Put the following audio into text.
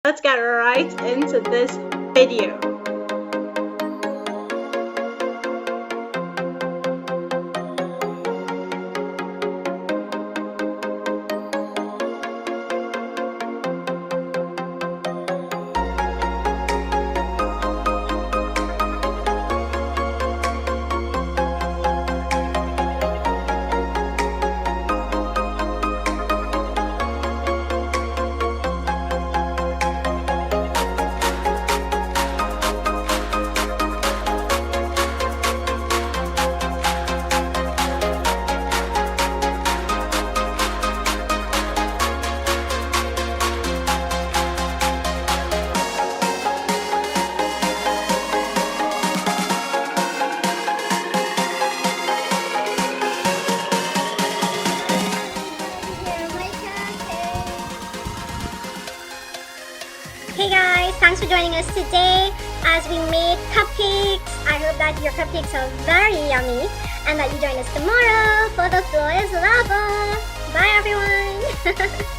Let's get right into this video. Hey guys, thanks for joining us today as we make cupcakes. I hope that your cupcakes are very yummy and that you join us tomorrow for the floor is lava. Bye everyone.